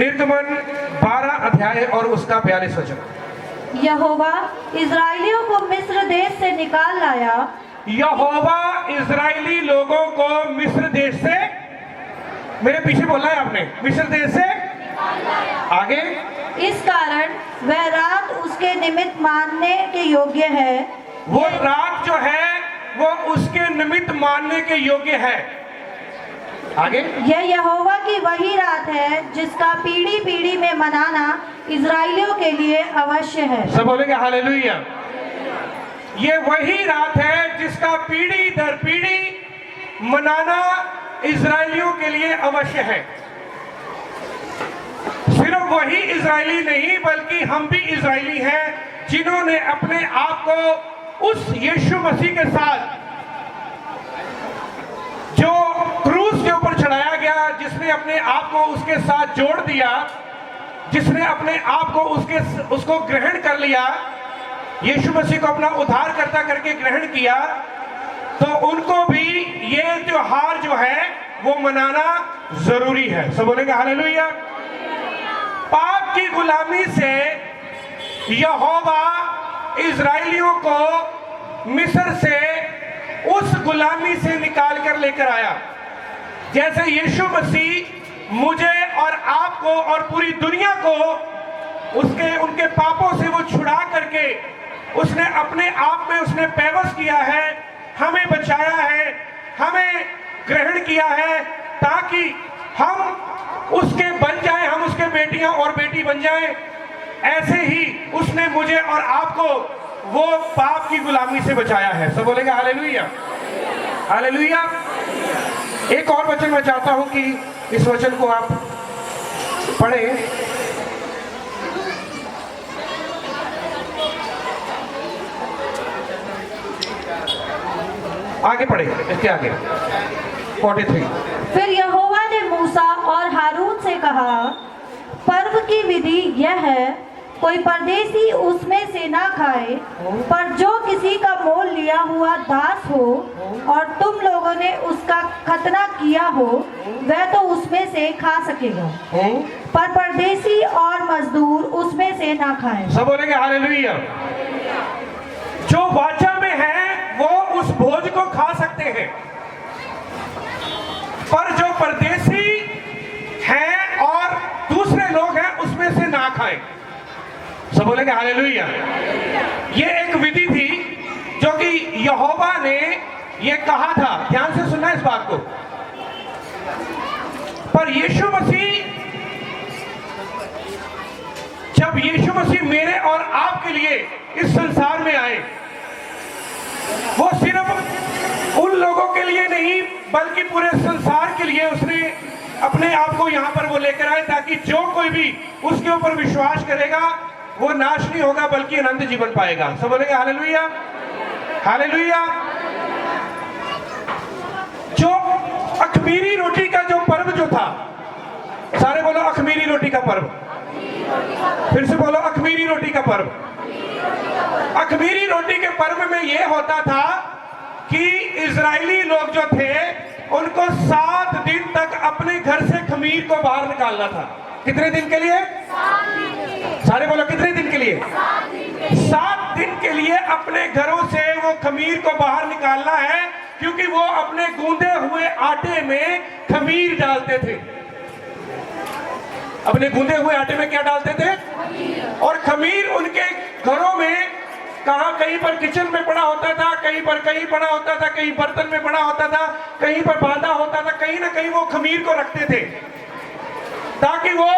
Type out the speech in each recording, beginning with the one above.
निर्गमन 12 अध्याय और उसका 42 वचन। यहोवा इजराइलियों को मिस्र देश से निकाल लाया। यहोवा इजरायली लोगों को मिस्र देश से, मेरे पीछे बोला है आपने, मिस्र देश से आगे। इस कारण वह रात उसके निमित्त मानने के योग्य है। वो रात जो है वो उसके निमित्त मानने के योग्य है। आगे, यह यहोवा की वही रात है जिसका पीढ़ी पीढ़ी में मनाना इजराइलियों के लिए अवश्य है। सब बोलेंगे हालेलुया। ये वही रात है जिसका पीढ़ी दर पीढ़ी मनाना इजराइलियों के लिए अवश्य है। सिर्फ वही इजरायली नहीं बल्कि हम भी इजरायली हैं जिन्होंने अपने आप को उस यीशु मसीह के साथ जो क्रूस के ऊपर चढ़ाया गया, जिसने अपने आप को उसके साथ जोड़ दिया, जिसने अपने आप को उसको ग्रहण कर लिया, यीशु मसीह को अपना उद्धारकर्ता करके ग्रहण किया, तो उनको भी ये त्योहार जो है वो मनाना जरूरी है। सब बोलेंगे हालेलुया। पाप की गुलामी से यहोवा इजराइलियों को मिस्र से उस गुलामी से निकाल कर लेकर आया। जैसे यीशु मसीह मुझे और आपको और पूरी दुनिया को उनके पापों से वो छुड़ा करके उसने अपने आप में उसने पैवस किया है, हमें बचाया है, हमें ग्रहण किया है ताकि हम उसके बन जाएं, हम उसके बेटियां और बेटी बन जाएं। ऐसे ही उसने मुझे और आपको वो पाप की गुलामी से बचाया है। सब बोलेंगे हालेलुया, हालेलुया। एक और वचन मैं चाहता हूं कि इस वचन को आप पढ़ें। आगे पढ़ेंगे, इसके आगे 43। फिर यहोवा ने मूसा और हारून से कहा, पर्व की विधि यह है, कोई परदेशी उसमें से ना खाए, पर जो किसी का मोल लिया हुआ दास हो और तुम लोगों ने उसका खतना किया हो वह तो उसमें से खा सकेगा, पर परदेशी और मजदूर उसमें से ना खाए। सब बोलेंगे हालेलुया। जो वाचा में है वो उस भोज को खा सकते हैं, पर जो परदेशी हैं और दूसरे लोग हैं उसमें से ना खाएं। सब बोलेंगे हालेलुया। ये एक विधि थी जो कि यहोवा ने ये कहा था, ध्यान से सुनना इस बात को। पर यीशु मसीह, जब यीशु मसीह मेरे और आपके लिए इस संसार में आए, वो सिर्फ उन लोगों के लिए नहीं बल्कि पूरे संसार के लिए उसने अपने आप को यहाँ पर वो लेकर आए ताकि जो कोई भी उसके ऊपर विश्वास करेगा वो नाश नहीं होगा बल्कि अनंत जीवन पाएगा। सब बोलेंगे हालेलुया, हालेलुया। जो अखमीरी रोटी का जो पर्व जो था, सारे बोलो अखमीरी रोटी का पर्व, फिर से बोलो अखमीरी रोटी का पर्व। अखमीरी रोटी के पर्व में यह होता था कि इजरायली लोग जो थे उनको 7 दिन तक अपने घर से खमीर को बाहर निकालना था। कितने दिन के लिए? 7 दिन। सारे बोलो कितने दिन के लिए? 7 दिन के लिए अपने घरों से वो खमीर को बाहर निकालना है, क्योंकि वो अपने गूंदे हुए आटे में खमीर डालते थे। अपने गूंदे हुए आटे में क्या डालते थे? और खमीर उनके घरों में कहीं पर किचन में पड़ा होता था, कहीं पड़ा होता था, कहीं बर्तन में पड़ा होता था, कहीं पर बांधा होता था, कहीं ना कहीं वो खमीर को रखते थे ताकि वो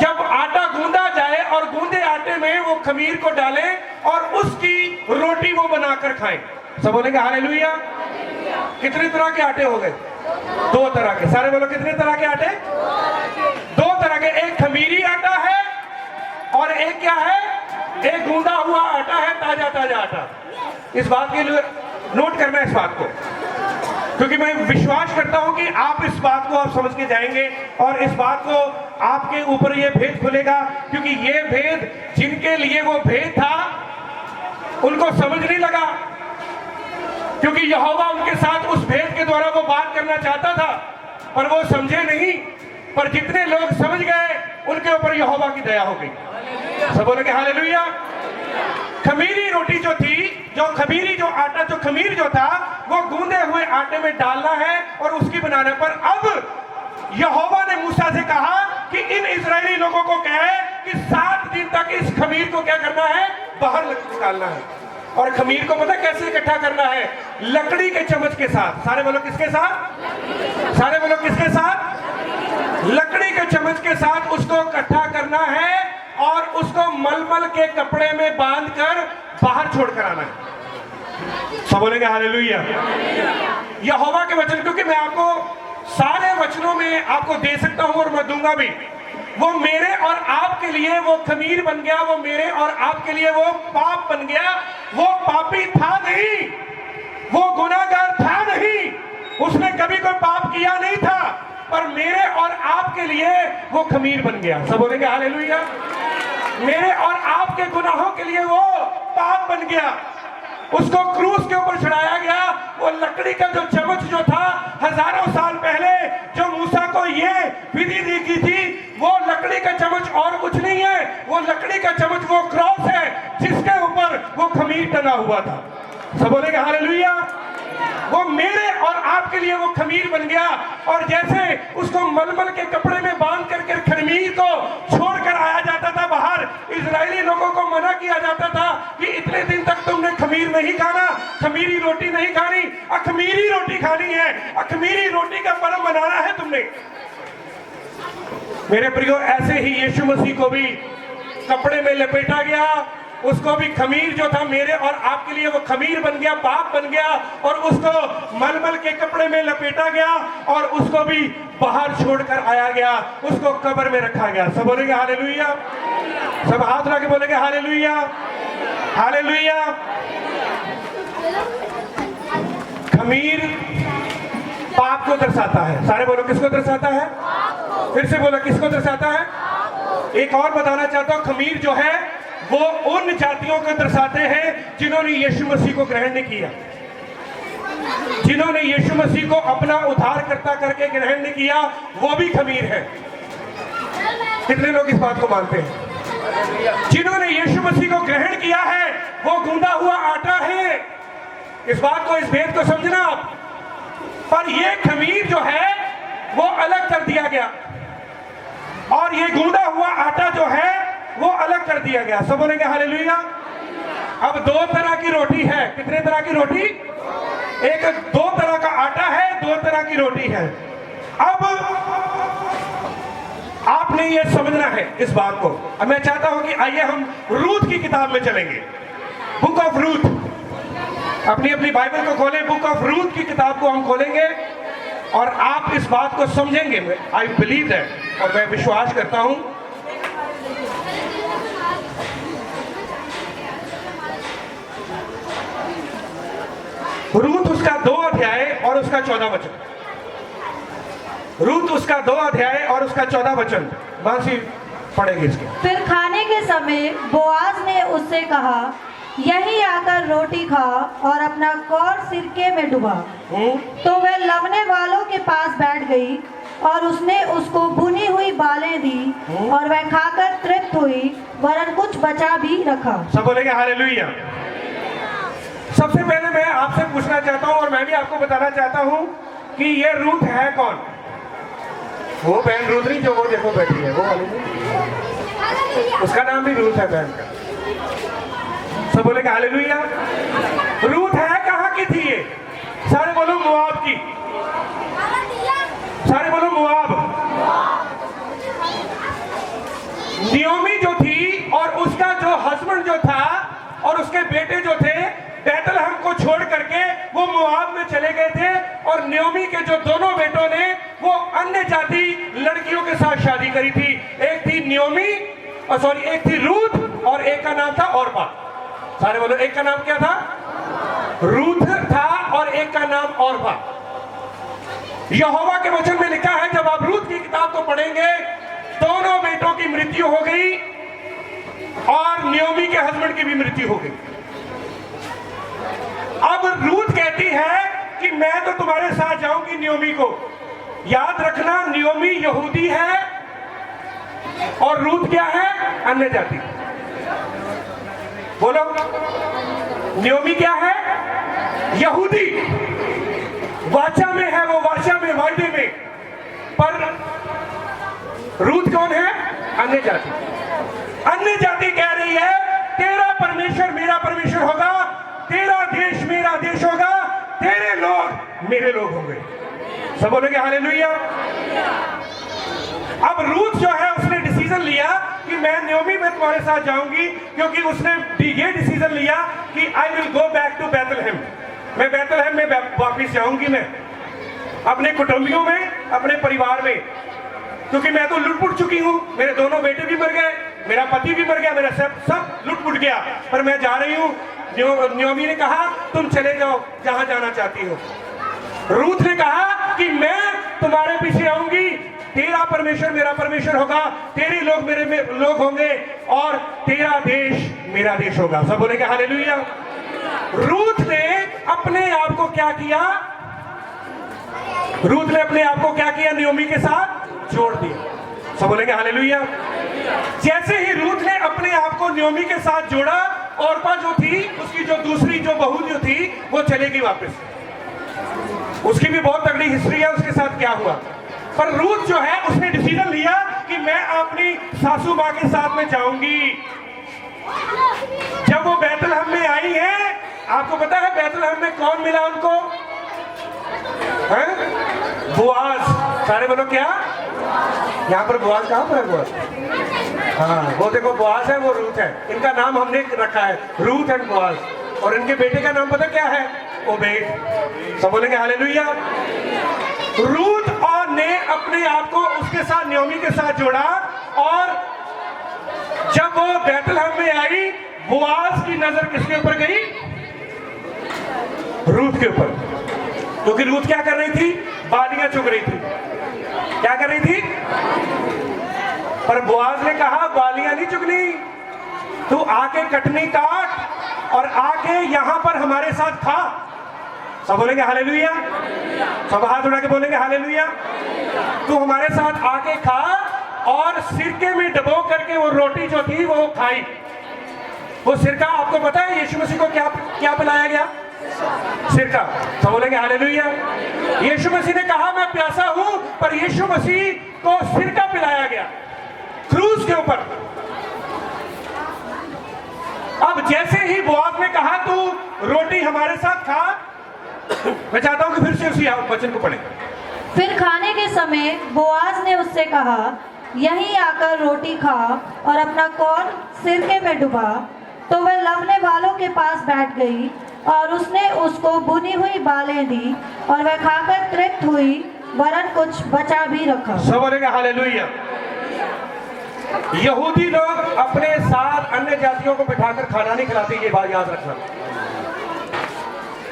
जब आटा गूंदा जाए और गूंदे आटे में वो खमीर को डालें और उसकी रोटी वो बनाकर खाएं। सब बोलेंगे हालेलुया। कितने तरह के आटे हो गए? 2 तरह के। सारे बोलो कितने तरह के आटे? 2 तरह के। एक खमीरी आटा है और एक क्या है? एक गूंदा हुआ आटा है, ताजा ताजा आटा। इस बात के लिए नोट करना है इस बात को, क्योंकि मैं विश्वास करता हूं कि आप इस बात को आप समझ के जाएंगे और इस बात को आपके ऊपर ये भेद खुलेगा, क्योंकि ये भेद जिनके लिए वो भेद था उनको समझ नहीं लगा, क्योंकि यहोवा उनके साथ उस भेद के द्वारा वो बात करना चाहता था पर वो समझे नहीं। पर जितने लोग समझ गए उसके ऊपर यहोवा की दया हो गई। सब बोलेंगे हालेलुया। खमीरी रोटी जो थी, जो खमीरी जो आटा, जो खमीर जो था, वो गूंदे हुए आटे में डालना है और उसकी बनाने पर अब यहोवा ने मूसा से कहा कि इन इजरायली लोगों को कहे कि 7 दिन तक इस खमीर को क्या करना है, बाहर निकालना है। और खमीर को पता कैसे इकट्ठा करना है? लकड़ी के चम्मच के साथ। सारे बोलो किसके साथ? सारे बोलो किसके साथ? लकड़ी के चम्मच के साथ उसको इकट्ठा करना है और उसको मलमल के कपड़े में बांधकर बाहर छोड़कर आना है। सब बोलेंगे हालेलुया। यहोवा के वचन, क्योंकि मैं आपको सारे वचनों में आपको दे सकता हूं और मैं दूंगा भी, वो मेरे और आपके लिए वो खमीर बन गया, वो मेरे और आपके लिए वो पाप बन गया। वो पापी था नहीं, वो गुनाहगार था नहीं, उसने कभी कोई पाप किया नहीं था, पर मेरे और आपके लिए वो खमीर बन गया। सब बोलेंगे हालेलुया। मेरे और आपके गुनाहों के लिए वो पाप बन गया, उसको क्रूस के ऊपर चढ़ाया गया। वो लकड़ी का जो चम्मच जो था, हजारों साल पहले जो मूसा को ये विधि दी की थी, वो लकड़ी का चम्मच और कुछ नहीं है। वो लकड़ी का चम्मच वो क्रॉस है जिसके ऊपर वो खमीर टंगा हुआ था। सब बोलेंगे हालेलुया। वो मेरे और आपके लिए वो खमीर बन गया। और जैसे उसको मलमल के कपड़े में बांध करके खमीर को छोड़कर आया जाता था बाहर, इजरायली लोगों को मना किया जाता था कि इतने दिन तक तुमने खमीर नहीं खाना, खमीरी रोटी नहीं खानी, अखमीरी रोटी खानी है, अखमीरी रोटी का पर्व मनाना है तुमने। मेरे प्रियो, ऐसे ही यीशु मसीह को भी कपड़े में लपेटा गया, उसको भी खमीर जो था मेरे और आपके लिए वो खमीर बन गया, पाप बन गया, और उसको मलमल के कपड़े में लपेटा गया और उसको भी बाहर छोड़कर आया गया, उसको कब्र में रखा गया। सब बोलेंगे हालेलुया। सब हाथ लगा के बोलेंगे हालेलुया, हालेलुया। खमीर पाप को दर्शाता है। सारे बोलो किसको दर्शाता है? फिर से बोलो किसको दर्शाता है? एक और बताना चाहता हूं, खमीर जो है वो उन जातियों को दर्शाते हैं जिन्होंने यीशु मसीह को ग्रहण नहीं किया, जिन्होंने यीशु मसीह को अपना उद्धारकर्ता करके ग्रहण नहीं किया, वो भी खमीर है। कितने लोग इस बात को मानते हैं? जिन्होंने यीशु मसीह को ग्रहण किया है वो गूंदा हुआ आटा है। इस बात को, इस भेद को समझना आप। पर ये खमीर जो है वो अलग कर दिया गया और ये गूंदा हुआ आटा जो है वो अलग कर दिया गया। सब बोलेंगे हालेलुया। अब 2 तरह की रोटी है। कितने तरह की रोटी? एक 2 तरह का आटा है, 2 तरह की रोटी है। अब आपने ये समझना है इस बात को। अब मैं चाहता हूं कि आइए हम रूथ की किताब में चलेंगे, बुक ऑफ रूथ। अपनी अपनी बाइबल को खोलें, बुक ऑफ रूथ की किताब को हम खोलेंगे और आप इस बात को समझेंगे। आई बिलीव दैट, और मैं विश्वास करता हूं। रूथ उसका 2 अध्याय और उसका 14 वचन। रूथ उसका 2 अध्याय और उसका 14 वचन बांसी पढ़ेंगे इसके। फिर खाने के समय बोआज ने उससे कहा, यहीं आकर रोटी खा और अपना कौर सिरके में डुबा। तो वह लवने वालों के पास बैठ गई और उसने उसको भुनी हुई बालें दी और वह खाकर तृप्त हुई, वरन कुछ बचा भी रखा। सब बोलेंगे हालेलुया। सबसे पहले मैं आपसे पूछना चाहता हूं और मैं भी आपको बताना चाहता हूं कि ये रूथ है कौन? वो बहन रूथ नहीं जो वो देखो बैठी है, वो वाली नहीं, उसका नाम भी रूथ है बहन का। सब बोलेंगे हालेलुया। रूथ है कहाँ की थी ये? सारे बोलो मोआब की। सारे बोलो मोआब। नियोमी जो थी और उसका जो हस्बैंड जो था और उसके बेटे जो थे, बैतलहम को छोड़ करके वो मोआब में चले गए थे। और नियोमी के जो दोनों बेटों ने वो अन्य जाति लड़कियों के साथ शादी करी थी। एक थी नियोमी, सॉरी, एक थी रूथ और एक का नाम था औरपा। सारे बोलो, एक का नाम क्या था? रूथ था और एक का नाम औरपा। यहोवा के वचन में लिखा है, जब आप रूथ की किताब को पढ़ेंगे, दोनों बेटों की मृत्यु हो गई और नियोमी के हस्बैंड की भी मृत्यु हो गई। अब रूथ कहती है कि मैं तो तुम्हारे साथ जाऊंगी नियोमी को। याद रखना, नियोमी यहूदी है और रूथ क्या है? अन्य जाति। बोलो, नयोमी क्या है? यहूदी। वाचा में है वो, वाचा में, वायदे में। पर रूथ कौन है? अन्य जाति। अन्य जाति कह रही है तेरा परमेश्वर मेरा परमेश्वर होगा, तेरा देश मेरा देश होगा, तेरे लोग मेरे लोग होंगे। सब बोलेंगे हालेलुया। अब रूथ जो है उसने डिसीजन लिया कि मैं नयोमी में तुम्हारे साथ जाऊंगी, क्योंकि उसने ये डिसीजन लिया कि I will go back to Bethlehem. मैं बैतलहम में वापिस जाऊंगी, मैं अपने कुटुंबियों में, अपने परिवार में, क्योंकि मैं तो लुट-पुट चुकी हूं। मेरे दोनों बेटे भी मर गए, मेरा पति भी मर गया, मेरा सब लुट-पुट गया, पर मैं जा रही हूं। नयोमी ने कहा तुम चले जाओ जहां जाना चाहती हो। रूथ ने कहा कि मैं तुम्हारे पीछे आऊंगी, तेरा परमेश्वर मेरा परमेश्वर होगा, तेरे लोग मेरे लोग होंगे, और तेरा देश मेरा देश होगा। सब बोलेंगे हालेलुया। रूथ ने अपने आप को क्या किया? रूथ ने अपने आप को क्या किया? नयोमी के साथ जोड़ दिया। सब बोलेंगे हालेलुया। जैसे ही रूथ ने अपने आप को नयोमी के साथ जोड़ा, औरपा जो थी, उसकी जो दूसरी जो बहू जो थी, वो चलेगी वापस। उसकी भी बहुत तगड़ी हिस्ट्री है, उसके साथ क्या हुआ। पर रूथ जो है उसने डिसीजन लिया कि मैं अपनी सासू मां के साथ में जाऊंगी। जब वो बैतलहम में आई है, आपको पता है बैतलहम में कौन मिला उनको? बोआज। सारे बोलो क्या? यहाँ पर बोआज कहाँ पर है? बोआज, हाँ वो देखो बोआज है, वो रूथ है। इनका नाम हमने रखा है रूथ एंड बोआज, और इनके बेटे का नाम पता क्या है? ओबेद। सब बोलेंगे हालेलुया। रूथ और ने अपने आप को उसके साथ, नयोमी के साथ जोड़ा, और जब वो बैतलहम में आई, बोआज की नजर किसके ऊपर गई? रूथ के ऊपर। क्योंकि रूथ क्या कर रही थी? बालियां चुग रही थी। क्या कर रही थी? पर बोआज ने कहा बालियां नहीं चुगनी, तू आके कटनी काट और आके यहां पर हमारे साथ खा। सब बोलेंगे हालेलुया। सब हाथ उठा के बोलेंगे हालेलुया। तू हमारे साथ आके खा, और सिरके में डबो करके वो रोटी जो थी वो खाई। वो सिरका आपको पता है यीशु मसीह को क्या क्या पिलाया गया? सिरका। सब बोलेंगे हालेलुया। यीशु मसीह ने कहा मैं प्यासा हूं, पर यीशु मसीह को सिरका पिलाया गया क्रूस के ऊपर। अब जैसे ही बोआज ने कहा तू रोटी हमारे साथ खा, मैं चाहता हूं कि फिर से उसी वचन को पढ़ें। फिर खाने के समय बोआज ने उससे कहा यहीं आकर रोटी खा और अपना कौर सिरके में डुबा। तो वह लवने वालों के पास बैठ गई, और उसने उसको बुनी हुई बालें दी, और वह खाकर तृप्त हुई, वरन कुछ बचा भी रखा। सब बोलेंगे हालेलुया। यहूदी लोग अपने साथ अन्य जातियों को बिठाकर खाना नहीं खिलाते, ये बात याद रखना।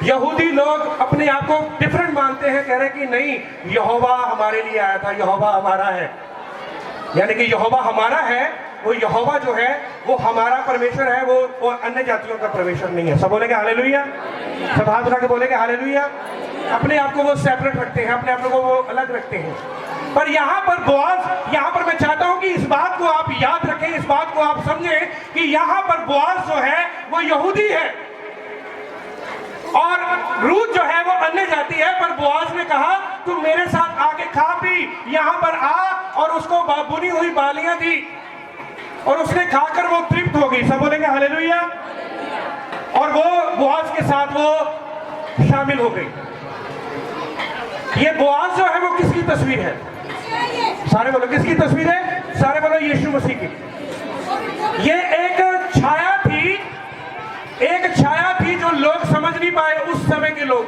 यहूदी लोग अपने आप को डिफरेंट मानते हैं, कह रहे हैं कि नहीं, यहोवा हमारे लिए आया था, यहोवा हमारा है। यानी कि यहोवा हमारा है, वो यहोवा जो है वो हमारा परमेश्वर है, वो अन्य जातियों का परमेश्वर नहीं है। सब बोलेंगे हालेलुया। सब हाथ उठा के बोलेंगे हालेलुया। अपने आप को वो सेपरेट रखते हैं, अपने आप को वो अलग रखते हैं। पर यहाँ पर बोआज, यहाँ पर मैं चाहता हूँ कि इस बात को आप याद रखें, इस बात को आप समझें कि यहाँ पर बोआज जो है वो यहूदी है, और रूथ जो है वो अन्य जाति है। पर बोआज ने कहा तुम मेरे साथ आके खा पी, यहाँ पर आ, और उसको बुनी हुई बालियां दी, और उसने खाकर वो तृप्त हो गई। सब बोलेंगे हालेलुया। और वो बोआज के साथ वो शामिल हो गई। ये बोआज जो है वो किसकी तस्वीर है? सारे बोलो किसकी तस्वीर है? सारे बोलो यीशु मसीह की। ये एक छाया थी, एक छाया थी जो लोग समझ नहीं पाए उस समय के लोग।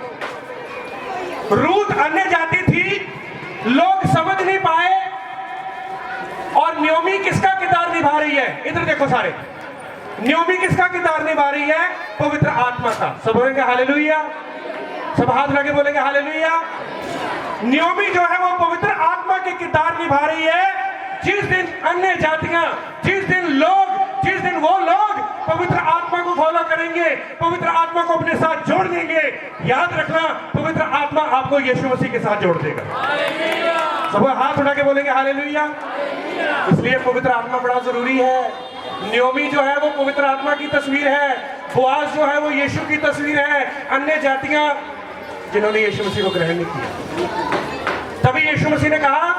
रूथ अन्य जाति थी, लोग समझ नहीं पाए। और नयोमी किसका किरदार निभा रही है? इधर देखो सारे, नयोमी किसका किरदार निभा रही है? पवित्र आत्मा का। सब बोलेंगे हालेलुया। सब हाथ लगे बोलेंगे हालेलुया। नयोमी जो है वो पवित्र आत्मा के किरदार निभा रही है। जिस दिन अन्य जातियां, जिस दिन वो लोग पवित्र आत्मा को फॉलो करेंगे, पवित्र आत्मा को अपने साथ जोड़ देंगे, याद रखना पवित्र आत्मा आपको यीशु मसीह के साथ जोड़ देगा। सब हाथ उठा के बोलेंगे हालेलुया। इसलिए पवित्र आत्मा बड़ा जरूरी है। न्योमी जो है वो पवित्र आत्मा की तस्वीर है, बोआज जो है वो यीशु की तस्वीर है, अन्य जातियां जिन्होंने यीशु मसीह को ग्रहण नहीं किया। तभी यीशु मसीह ने कहा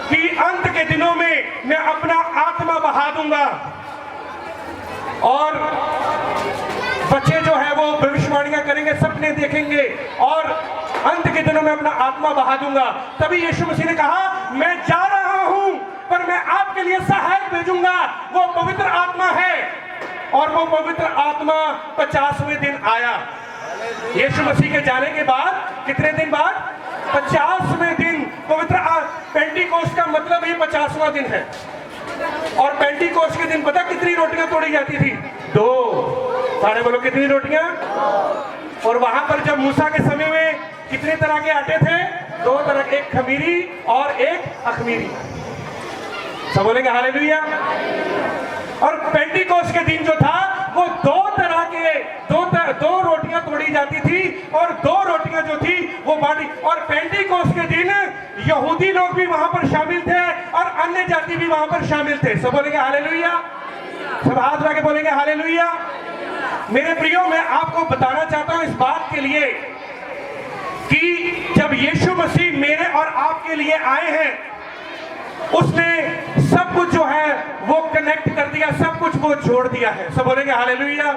कि अंत के दिनों में मैं अपना आत्मा बहा दूंगा और बच्चे जो है वो भविष्यवाणियां करेंगे, सपने देखेंगे और अंत के दिनों में अपना आत्मा बहा दूंगा। तभी यीशु मसीह ने कहा मैं जा रहा हूं पर मैं आपके लिए सहायक भेजूंगा, वो पवित्र आत्मा है। और वो पवित्र आत्मा 50वें दिन आया। यीशु मसीह के जाने के बाद कितने दिन बाद? 50वें दिन। पवित्र पेंटिकोस्ट का मतलब ही 50वां दिन है। और पेंटिकोस्ट के दिन पता कितनी रोटियां तोड़ी जाती थी? 2। सारे बोलो कितनी रोटियां? और वहां पर जब मूसा के समय में कितने तरह के आटे थे? 2 तरह के, एक खमीरी और एक अखमीरी। सब बोलेंगे हालेलुया। और पेंटिकोस्ट के दिन जो था वो 2 तरह के 2 रोटियां तोड़ी जाती थी और 2 रोटियां जो थी वो बांटी। और पेंटिकोस्ट के दिन यहूदी लोग भी वहां पर शामिल थे और अन्य जाति भी वहां पर शामिल थे। सब बोलेंगे हालेलुया। सब हाथ उठा के बोलेंगे हालेलुया। मेरे प्रियो, मैं आपको बताना चाहता हूं इस बात के लिए कि जब यीशु मसीह मेरे और आपके लिए आए हैं, उसने सब कुछ जो है वो कनेक्ट कर दिया, सब कुछ वो जोड़ दिया है। सब बोलेंगे हालेलुया।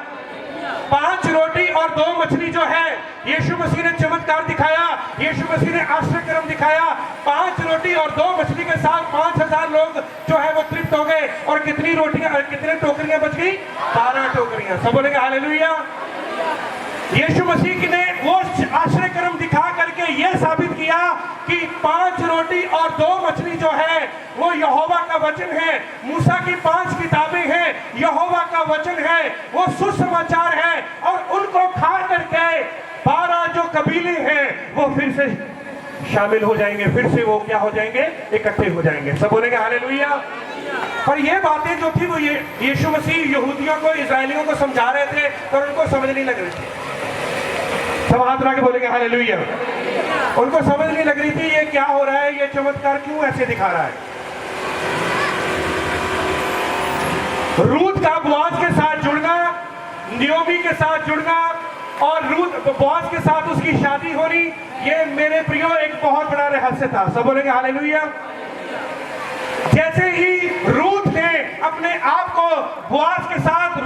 5 रोटी और 2 मछली जो है, यीशु मसीह ने चमत्कार दिखाया, यीशु मसीह ने आश्चर्यक्रम दिखाया। 5 रोटी और 2 मछली के साथ 5000 लोग जो है वो तृप्त हो गए। और कितनी रोटियां, कितने टोकरियां बच गई? 12 टोकरियां। सब बोलेंगे हालेलुया। यीशु मसीह ने वो आश्चर्यक्रम दिखा करके यह साबित किया कि 5 रोटी और 2 मछली जो है वो यहोवा का वचन है। मूसा की 5 किताबें हैं, यहोवा का वचन है, वो सुसमाचार है। और उनको खा करके 12 जो कबीले हैं वो फिर से शामिल हो जाएंगे, फिर से वो क्या हो जाएंगे? इकट्ठे हो जाएंगे। सब बोलेंगे हालेलुया। पर ये बातें जो थी वो यीशु मसीह यहूदियों को, इस्राएलियों को समझा रहे थे और उनको समझ नहीं लग रही थी। सब हाथ उठा के बोलेंगे हालेलुया। उनको समझ नहीं लग रही थी ये क्या हो रहा है, ये चमत्कार क्यों ऐसे दिखा रहा है। रूत का बोआज के साथ जुड़ना, नियोमी के साथ जुड़ना और रूत बोआज के साथ उसकी शादी होनी, ये मेरे प्रियो एक बहुत बड़ा रहस्य था। सब बोलेंगे हालेलुया। जैसे ही रूत ने अपने आप को बोआज के साथ,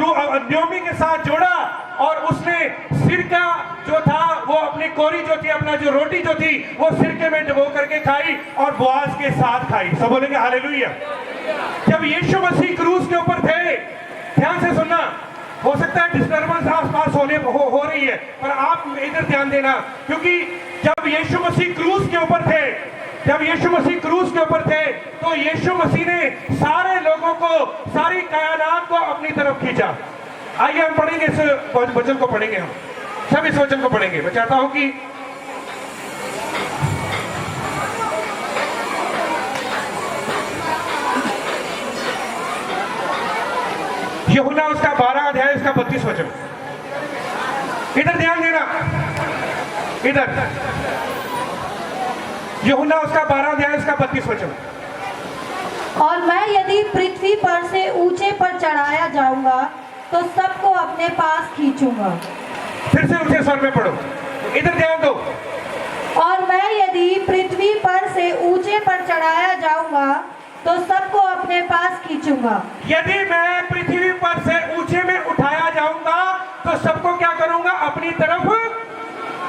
नियोमी के साथ जोड़ा और उसने सिरका जो था वो अपनी कोरी जो थी, अपना जो रोटी जो थी वो सिरके में डुबो करके खाई और बोआज के साथ खाई। सब बोलेंगे हालेलुया। जब यीशु मसीह क्रूस के ऊपर थे, ध्यान से सुनना, हो सकता है डिस्टर्बेंस आसपास हो रही है, पर आप इधर ध्यान देना, क्योंकि जब यीशु मसीह क्रूस के ऊपर थे, जब यीशु मसीह क्रूस के ऊपर थे तो यीशु मसीह ने सारे लोगों को, सारी कायनात को अपनी तरफ खींचा। आइए हम पढ़ेंगे इस वचन को, पढ़ेंगे हम सब इस वचन को पढ़ेंगे। मैं चाहता हूं कि यूहन्ना उसका 12 अध्याय उसका 32 वचन। इधर ध्यान देना, इधर यूहन्ना उसका 12 अध्याय उसका 32 वचन। और मैं यदि पृथ्वी पर से ऊंचे पर चढ़ाया जाऊंगा तो सबको अपने पास खींचूंगा। फिर से ऊंचे स्वर में पढ़ो, इधर ध्यान दो। और मैं यदि पृथ्वी पर से ऊंचे पर चढ़ाया जाऊंगा तो सबको अपने पास खींचूंगा। यदि मैं पृथ्वी पर से ऊंचे में उठाया जाऊंगा तो सबको क्या करूंगा? अपनी तरफ।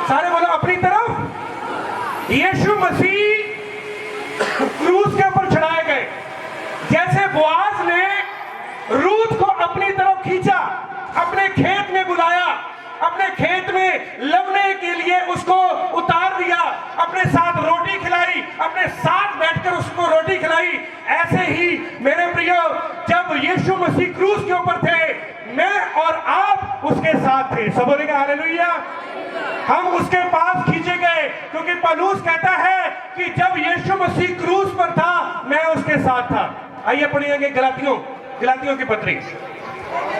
सारे बोलो अपनी तरफ। यीशु मसीह क्रूस के ऊपर चढ़ाए गए। जैसे बोआज ने रूत को अपनी तरफ खींचा, अपने खेत में बुलाया, अपने खेत में लवने के लिए उसको उतार दिया, अपने साथ रोटी खिलाई, अपने साथ बैठकर उसको रोटी खिलाई, ऐसे ही मेरे प्रियो जब यीशु मसीह क्रूस के ऊपर थे, मैं और आप उसके साथ थे। सब बोलेंगे हालेलुया। हम उसके पास खींचे गए, क्योंकि पौलुस कहता है कि जब यीशु मसीह क्रूस पर था मैं उसके साथ था। आइए पढ़िएगा गलातियों की पत्री,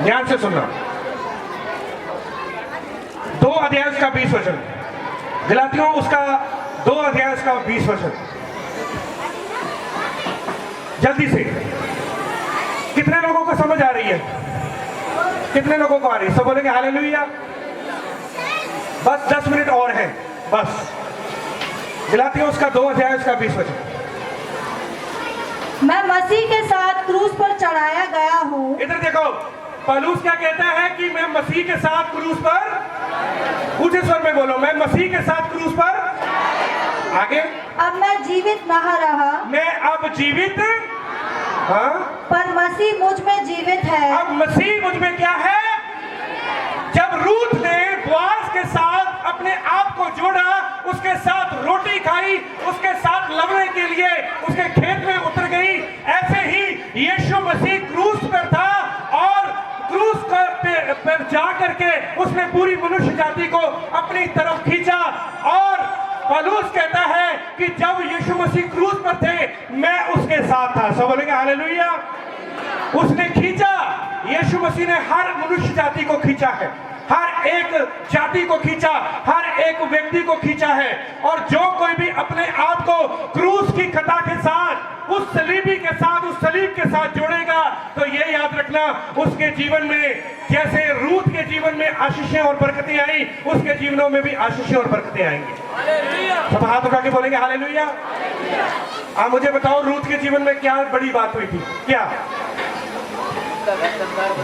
ध्यान से सुनना, 2 अध्याय उसका 20 वचन। गलातियों उसका 2 अध्याय उसका 20 वचन। जल्दी से। कितने लोगों को समझ आ रही है? कितने लोगों को आ रही है? सब बोलेंगे हालेलुया। बस 10 मिनट और है बस। गलातियों उसका 2 अध्याय उसका 20 वचन। मैं मसीह के साथ क्रूस पर चढ़ाया गया हूँ। इधर देखो, पौलुस क्या कहता है कि मैं मसीह के साथ क्रूस पर, ऊंचे स्वर में बोलो, मैं मसीह के साथ क्रूस पर। आगे, अब मैं जीवित नहीं रहा, मैं अब जीवित, हाँ, पर मसीह मुझ में जीवित है। अब मसीह मुझ में क्या है? जब रूथ ने बोआज के साथ अपने आप को जोड़ा, उसके साथ रोटी खाई, उसके साथ लड़ने के लिए उसके खेत में उतर गई, ऐसे ही यीशु मसीह क्रूस पर था और क्रूस पर जा करके उसने पूरी मनुष्य जाति को अपनी तरफ खींचा। और पौलुस कहता है कि जब यीशु मसीह क्रूस पर थे, मैं उसके साथ था। सब बोलेंगे हालेलुया। उसने खींचा, यीशु मसीह ने हर मनुष्य जाति को खींचा है, हर एक जाति को खींचा, हर एक व्यक्ति को खींचा है। और जो कोई भी अपने आप को क्रूस की कथा के साथ, उस सलीबी के साथ, उस सलीब के साथ जोड़ेगा, तो ये याद रखना, उसके जीवन में जैसे रूथ के जीवन में आशीषें और बरकतें आई, उसके जीवनों में भी आशीषें और बरकतें आएंगी। सब हाथ उठा के बोलेंगे हालेलुया। आप मुझे बताओ, रूथ के जीवन में क्या बड़ी बात हुई थी? क्या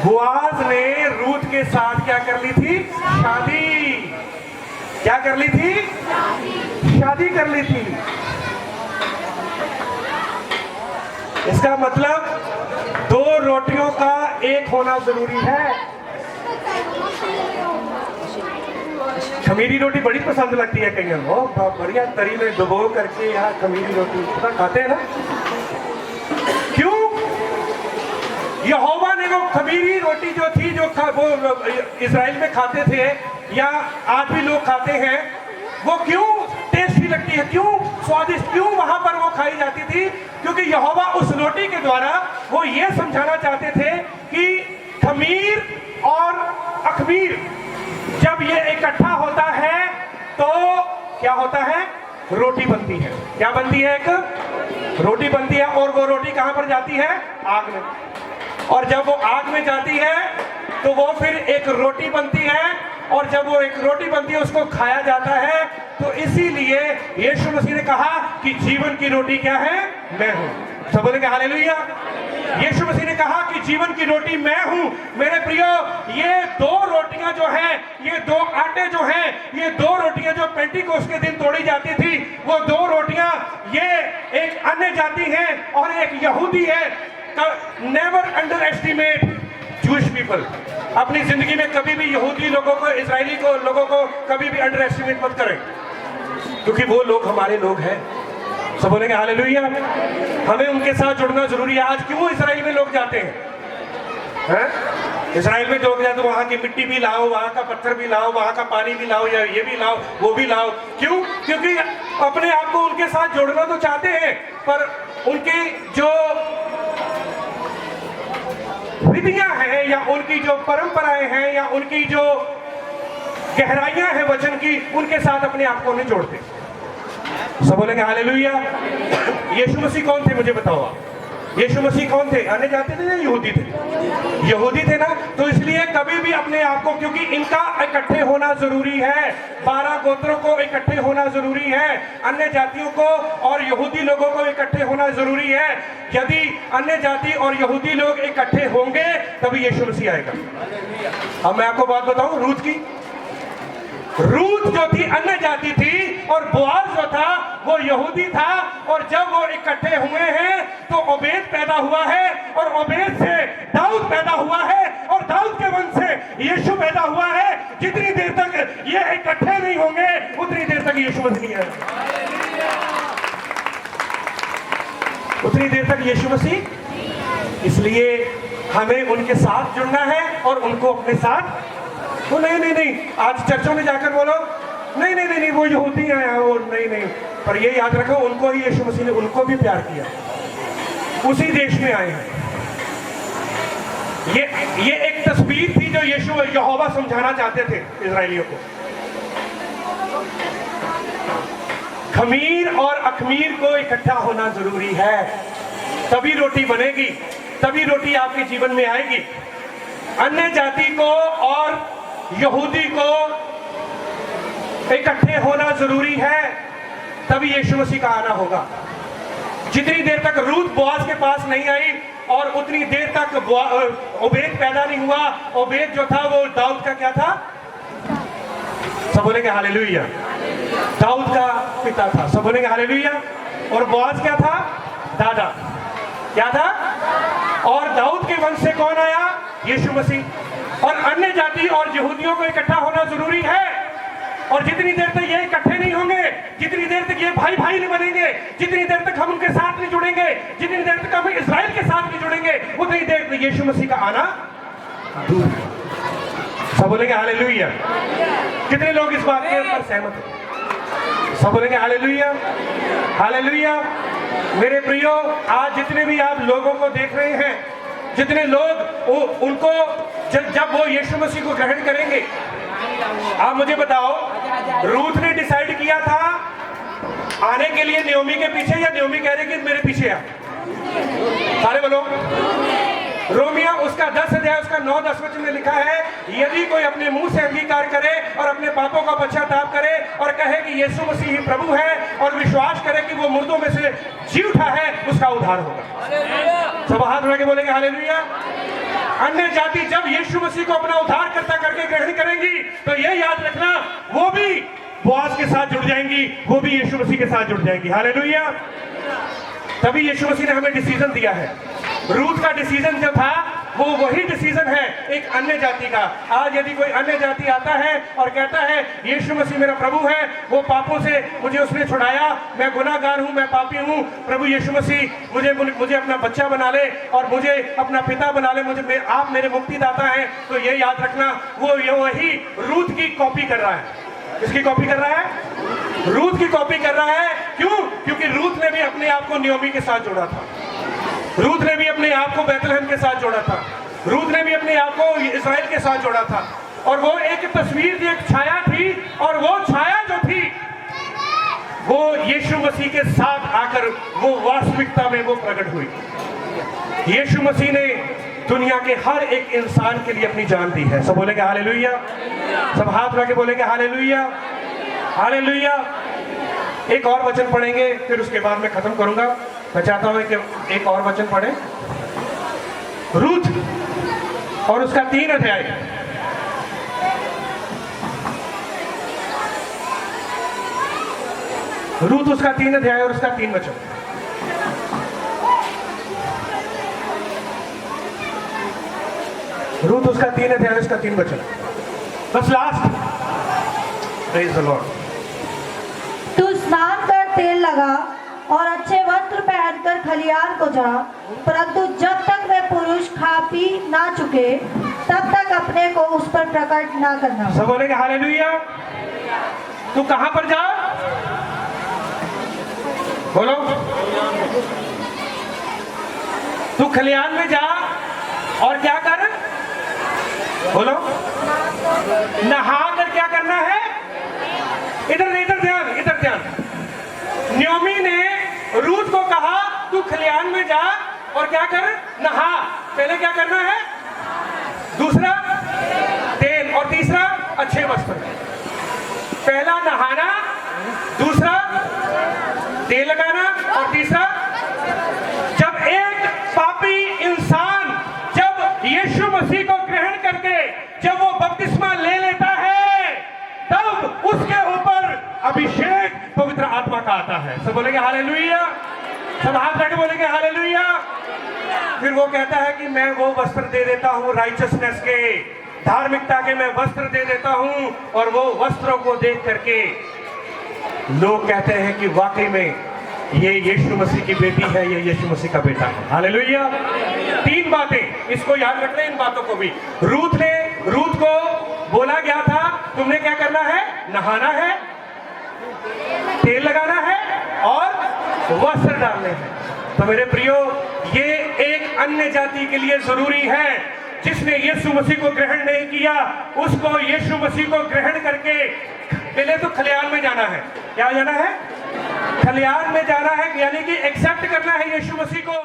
बोआज ने रूथ के साथ क्या कर ली थी? शादी। क्या कर ली थी? शादी कर ली थी। इसका मतलब 2 रोटियों का एक होना जरूरी है। खमीरी रोटी बड़ी पसंद लगती है कईयों को, बढ़िया तरी में डुबो करके यहाँ खमीरी रोटी खाते हैं ना। क्यों? यहोवा ने वो खमीरी रोटी जो थी, जो वो इजराइल में खाते थे या आज भी लोग खाते हैं, वो क्यों टेस्टी लगती है, क्यों स्वादिष्ट, क्यों वहां पर वो खाई जाती थी? क्योंकि यहोवा उस रोटी के द्वारा वो ये समझाना चाहते थे कि खमीर और अखमीर जब ये इकट्ठा होता है तो क्या होता है? रोटी बनती है। क्या बनती है? एक रोटी बनती है। और वो रोटी कहां पर जाती है? आग में। और जब वो आग में जाती है तो वो फिर एक रोटी बनती है, और जब वो एक रोटी बनती है उसको खाया जाता है। तो इसीलिए यीशु मसीह ने कहा कि जीवन की रोटी क्या है? मैं हूं। सब बोलेंगे हालेलुया। यीशु मसीह ने कहा कि जीवन की रोटी मैं हूं। मेरे प्रियो, ये 2 रोटियां जो हैं, ये 2 आटे जो हैं, ये 2 रोटियां जो पेंटिकोस्त के दिन तोड़ी जाती थी, वो 2 रोटियां, ये एक अन्य जाति है और एक यहूदी है। Never under estimate Jewish people. अपनी जिंदगी में कभी भी यहूदी लोगों को, इजरायली को लोगों को कभी भी अंडर एस्टिमेट मत करें, क्योंकि वो लोग हमारे लोग हैं। सब बोलेंगे हालेलुया। हमें उनके साथ जुड़ना जरूरी है। आज क्यों इजराइल में लोग जाते हैं? इजराइल में लोग जाते, वहां की मिट्टी भी लाओ, वहां का पत्थर भी लाओ, वहां का पानी भी लाओ, या ये भी लाओ, वो भी लाओ। क्यों? क्योंकि अपने आप को उनके साथ जोड़ना तो चाहते हैं, पर उनकी जो विधियां हैं या उनकी जो परंपराएं हैं या उनकी जो गहराइयां हैं वचन की, उनके साथ अपने आप को नहीं जोड़ते। सब बोलेंगे हालेलुया। यीशु मसीह कौन थे? मुझे बताओ आप, यीशु मसीह कौन थे? आने जाते थे या यहूदी थे? यहूदी थे ना। तो इसलिए कभी भी अपने आप को, क्योंकि इनका इकट्ठे होना जरूरी है, 12 गोत्रों को इकट्ठे होना जरूरी है, अन्य जातियों को और यहूदी लोगों को इकट्ठे होना जरूरी है। यदि अन्य जाति और यहूदी लोग इकट्ठे होंगे तभी यीशु मसीह आएगा। अब मैं आपको बात बताऊं रूथ की। रूथ जो थी अन्य जाति थी और बोआज जो था वो यहूदी था। और जब वो इकट्ठे हुए हैं तो ओबेद पैदा हुआ है, और ओबेद से दाऊद पैदा हुआ है, और दाऊद के वंश से यीशु पैदा हुआ है। जितनी देर तक ये इकट्ठे नहीं होंगे उतनी देर तक यीशु मसीह नहीं आएगा, उतनी देर तक यीशु मसीह। इसलिए हमें उनके साथ जुड़ना है और उनको अपने साथ। वो नहीं, आज चर्चों में जाकर बोलो नहीं, वो यहूदी हैं, वो नहीं, पर ये याद रखो, उनको ही यीशु मसीह ने उनको भी प्यार किया, उसी देश में आए हैं। ये एक तस्वीर थी जो यीशु यहोवा समझाना चाहते थे इजराइलियों को। खमीर और अखमीर को इकट्ठा होना जरूरी है। तभी रोटी बनेगी, तभी रोटी आपके जीवन में आएगी। अन्य जाति को और यहूदी को इकट्ठे होना जरूरी है, तभी यीशु मसीह का आना होगा। जितनी देर तक रूथ बोआज के पास नहीं आई और उतनी देर तक ओबेद पैदा नहीं हुआ। ओबेद जो था वो दाऊद का क्या था? सब बोलेंगे हालेलुया। दाऊद का पिता था, सब बोलेंगे हालेलुया। और बोआज क्या था? दादा। क्या था? और दाऊद के वंश से कौन आया? यीशु मसीह। और अन्य जाति और यहूदियों को इकट्ठा होना जरूरी है। और जितनी देर तक ये इकट्ठे नहीं होंगे, जितनी देर तक ये भाई भाई नहीं बनेंगे, जितनी देर तक हम उनके साथ नहीं जुड़ेंगे, जितनी देर तक हम इस्राएल के साथ नहीं जुड़ेंगे, उतनी देर तक यीशु मसीह का आना दूर है। सब बोलेंगे हालेलुया। कितने लोग इस बात के ऊपर सहमत हैं? सब बोलेंगे हालेलुया, हालेलुया। मेरे प्रियो, आज जितने भी आप लोगों को देख रहे हैं, जितने लोग उनको जब वो यीशु मसीह को ग्रहण करेंगे, आप मुझे बताओ, रूथ ने डिसाइड किया था आने के लिए नयोमी के पीछे, या नयोमी कह रही कि मेरे पीछे आ? सारे बोलो। रोमिया उसका 10 अध्याय उसका 9-10 वचन में लिखा है, यदि कोई अपने मुंह से अंगीकार करे और अपने पापों का पश्चाताप करे और कहे कि यीशु मसीह ही प्रभु है और विश्वास करे कि वो मुर्दों में से जी उठा है, उसका उद्धार होगा। सब हाथ उठा के बोलेंगे हालेलुया। अन्य जाति जब यीशु मसीह को अपना उद्धारकर्ता करके ग्रहण करेंगी, तो ये याद रखना, वो भी बोआज के साथ जुड़ जाएंगी, वो भी यीशु मसीह के साथ जुड़ जाएंगी। हालेलुया। तभी यीशु मसीह ने हमें डिसीजन दिया है। रूथ का डिसीजन जो था वो वही डिसीजन है एक अन्य जाति का। आज यदि कोई अन्य जाति आता है और कहता है यीशु मसीह मेरा प्रभु है, वो पापों से मुझे उसने छुड़ाया, मैं गुनाहगार हूँ, मैं पापी हूँ, प्रभु यीशु मसीह मुझे अपना बच्चा बना ले और मुझे अपना पिता बना ले, आप मेरे मुक्तिदाता हैं, तो ये याद रखना, वो वही रूथ की कॉपी कर रहा है। किसकी कॉपी कर रहा है? रूथ की कॉपी कर रहा है। क्यों? क्योंकि रूथ ने भी अपने आप को नयोमी के साथ जोड़ा था। रूथ ने भी अपने आप को बैतलहम के साथ जोड़ा था। रूथ ने भी अपने आप को इस्राएल के साथ जोड़ा था। और वो एक तस्वीर थी, एक छाया थी, और वो छाया जो थी वो यीशु मसीह के साथ आकर वो वास्तविकता में वो प्रकट हुई। यीशु मसीह ने दुनिया के हर एक इंसान के लिए अपनी जान दी है। सब बोलेंगे हालेलुया। सब हाथ उठा के बोलेंगे हालेलुया, हालेलुया। एक और वचन पढ़ेंगे, फिर उसके बाद मैं खत्म करूंगा। मैं चाहता हूं कि एक और वचन पढ़ें, रूथ और उसका 3 अध्याय। रूथ उसका 3 अध्याय और उसका 3 वचन। रूथ उसका 3 अध्याय उसका 3 वचन, बस लास्ट। Praise the Lord. तू स्नान कर, तेल लगा और अच्छे वस्त्र पहनकर खलियान को जा, परंतु जब तक वे पुरुष खा पी ना चुके तब तक अपने को उस पर प्रकट ना करना। सब बोलेंगे हालेलुया। तू कहां पर जा? बोलो। तू खलियान में जा और क्या कर? बोलो। नहा कर क्या करना है? इधर इधर ध्यान, इधर ध्यान। नयोमी ने रूथ को कहा तू खलियान में जा और क्या कर? नहा। पहले क्या करना है? दूसरा तेल, और तीसरा अच्छे वस्त्र। पहला नहाना, दूसरा तेल लगाना, और तीसरा, जब एक पापी इंसान जब यीशु मसीह को ग्रहण करके जब वो बपतिस्मा ले लेता है, तब उसके ऊपर अभिषेक पवित्र आत्मा का आता है। सब बोलेंगे हालेलुया। सब हाथ रख के बोलेंगे हालेलुया। फिर वो कहता है कि मैं वो वस्त्र दे देता हूँ राइचसनेस के, धार्मिकता के मैं वस्त्र दे देता हूँ, और वो वस्त्रों को देख करके लोग कहते हैं कि वाकई में ये यीशु मसीह की बेटी है, ये यीशु मसीह का बेटा है। हालेलुया। 3 बातें, इसको याद रखना, इन बातों को भी। रूथ को बोला गया था तुमने क्या करना है? नहाना है, तेल लगाना है और वस्त्र डालने हैं। तो मेरे प्रियो, ये एक अन्य जाति के लिए जरूरी है। जिसने यीशु मसीह को ग्रहण नहीं किया, उसको यीशु मसीह को ग्रहण करके पहले तो खलियान में जाना है। क्या जाना है? खलियान में जाना है, यानी कि एक्सेप्ट करना है यीशु मसीह को।